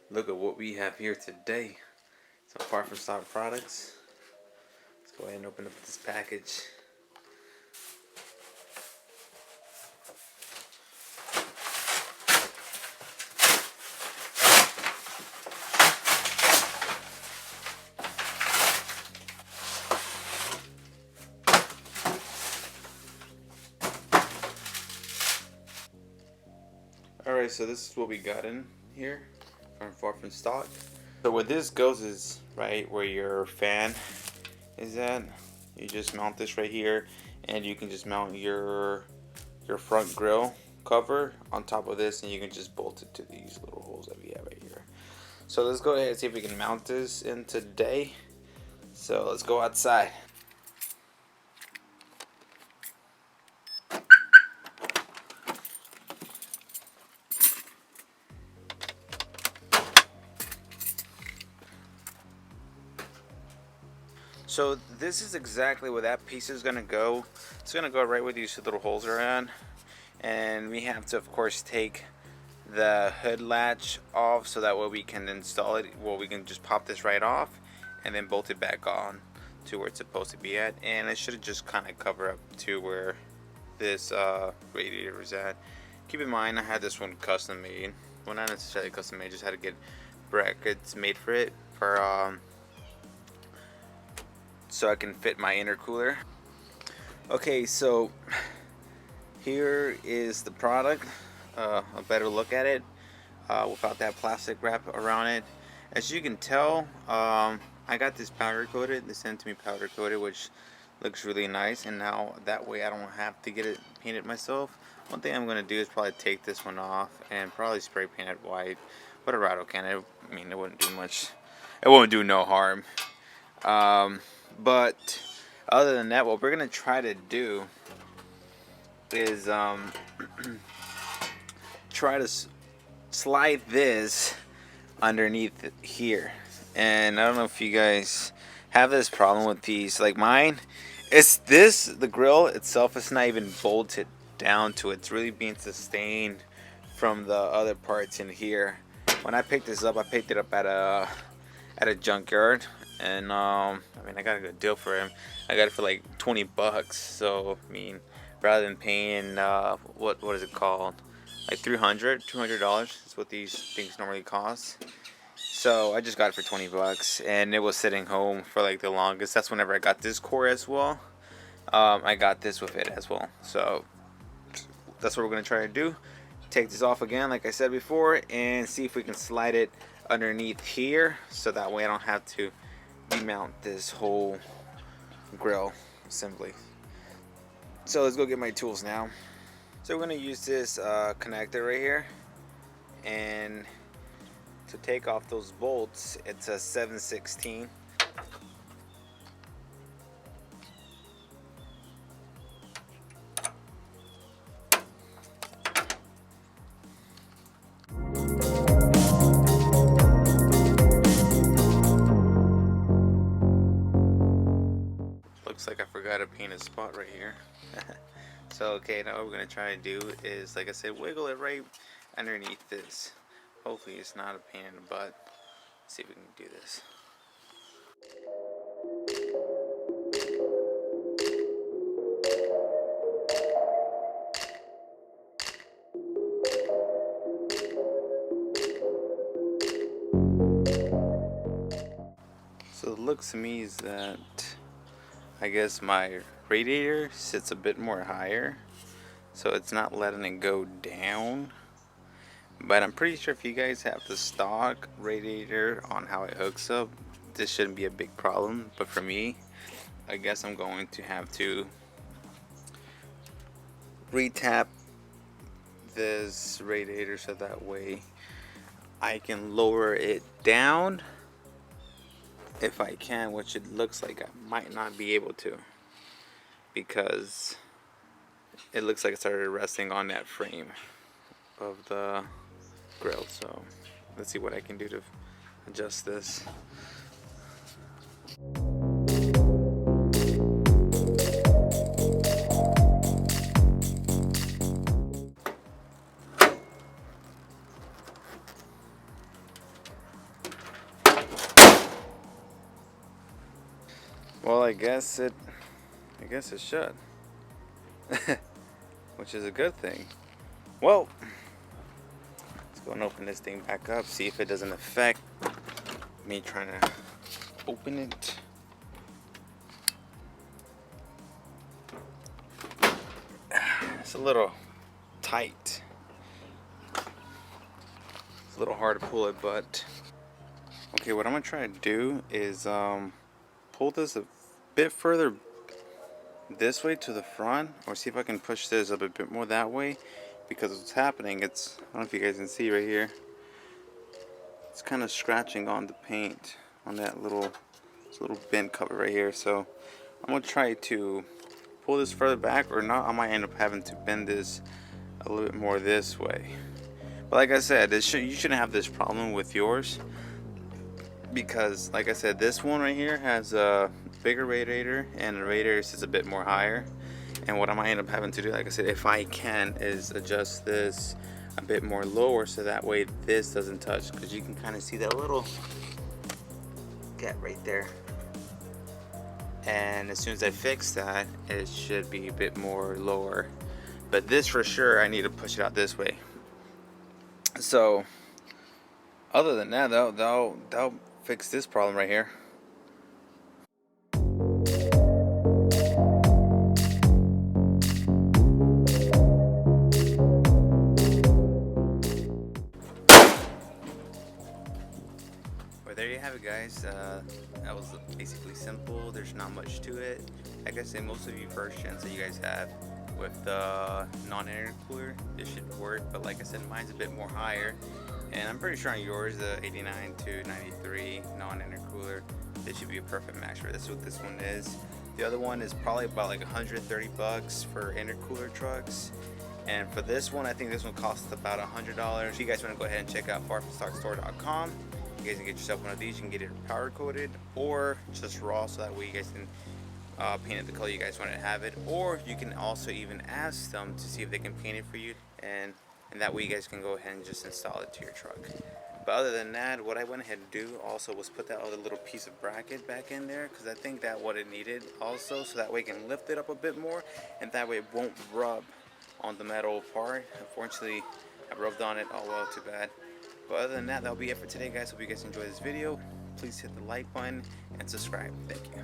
Look at what we have here today. Some far from stock products. Let's go ahead and open up this package. Alright, so this is what we got in here from far from stock. So where this goes is right where your fan is at. You just mount this right here, and you can just mount your front grill cover on top of this, and you can just bolt it to these little holes that we have right here. So let's go ahead and see if we can mount this in today. So let's go outside. So this is exactly where that piece is going to go. It's going to go right where these little holes are at. And we have to, of course, take the hood latch off so that way we can install it. Well, we can just pop this right off and then bolt it back on to where it's supposed to be at. And it should just kind of cover up to where this radiator is at. Keep in mind, I had this one custom made. Well, not necessarily custom made, just had to get brackets made for it so I can fit my intercooler. Okay, so here is the product. A better look at it without that plastic wrap around it. As you can tell, I got this powder coated. They sent to me powder coated, which looks really nice, and now that way I don't have to get it painted myself. One thing I'm going to do is probably take this one off and probably spray paint it white. But a rattle can, I mean, it wouldn't do much. It won't do no harm. But other than that, what we're gonna try to do is try to slide this underneath here. And I don't know if you guys have this problem with these. Like mine, the grill itself is not even bolted down to it. It's really being sustained from the other parts in here. When I picked this up, I picked it up at a junkyard. And I mean, I got a good deal for him. I got it for like 20 bucks. So I mean, rather than paying what is it called, like $200 is what these things normally cost. So I just got it for 20 bucks, and it was sitting home for like the longest. That's whenever I got this core as well. I got this with it as well. So that's what we're gonna try to do. Take this off again, like I said before, and see if we can slide it underneath here, so that way I don't have to demount this whole grill assembly. So let's go get my tools now. So we're going to use this connector right here, and to take off those bolts, it's a 7/16. Looks like I forgot to paint a spot right here. So okay, now what we're gonna try to do is, like I said, wiggle it right underneath this. Hopefully it's not a pain in the butt. Let's see if we can do this. So it looks to me is that I guess my radiator sits a bit more higher, so it's not letting it go down. But I'm pretty sure if you guys have the stock radiator on how it hooks up, this shouldn't be a big problem. But for me, I guess I'm going to have to retap this radiator so that way I can lower it down if I can, which it looks like I might not be able to, because it looks like it started resting on that frame of the grill. So let's see what I can do to adjust this. Well, I guess it should. Which is a good thing. Well, let's go and open this thing back up, see if it doesn't affect me trying to open it. It's a little tight. It's a little hard to pull it, but okay, what I'm gonna try to do is pull this a bit further this way to the front, or see if I can push this up a bit more that way, because what's happening, it's, I don't know if you guys can see right here, it's kind of scratching on the paint on that little bend cover right here. So I'm gonna try to pull this further back, or not, I might end up having to bend this a little bit more this way. But like I said, you shouldn't have this problem with yours, because like I said, this one right here has a bigger radiator, and the radiator sits a bit more higher. And what I might end up having to do, like I said, if I can, is adjust this a bit more lower, so that way this doesn't touch, because you can kind of see that little gap right there. And as soon as I fix that, it should be a bit more lower. But this for sure, I need to push it out this way. So other than that, that'll fix this problem right here. Well, there you have it, guys. That was basically simple. There's not much to it. Like I said, most of you first gens that you guys have with the non-intercooler, this should work. But like I said, mine's a bit more higher, and I'm pretty sure on yours, the 89 to 93 non-intercooler, this should be a perfect match for this. What this one is. The other one is probably about like 130 bucks for intercooler trucks. And for this one, I think this one costs about $100. If you guys want to go ahead and check out farfromstockstore.com, you guys can get yourself one of these. You can get it powder coated or just raw, so that way you guys can paint it the color you guys want to have it. Or you can also even ask them to see if they can paint it for you, and that way you guys can go ahead and just install it to your truck. But other than that, what I went ahead and do also was put that other little piece of bracket back in there, because I think that what it needed also, so that way you can lift it up a bit more, and that way it won't rub on the metal part. Unfortunately, I rubbed on it. Oh well, too bad. But other than that, that'll be it for today, guys. Hope you guys enjoyed this video. Please hit the like button and subscribe. Thank you.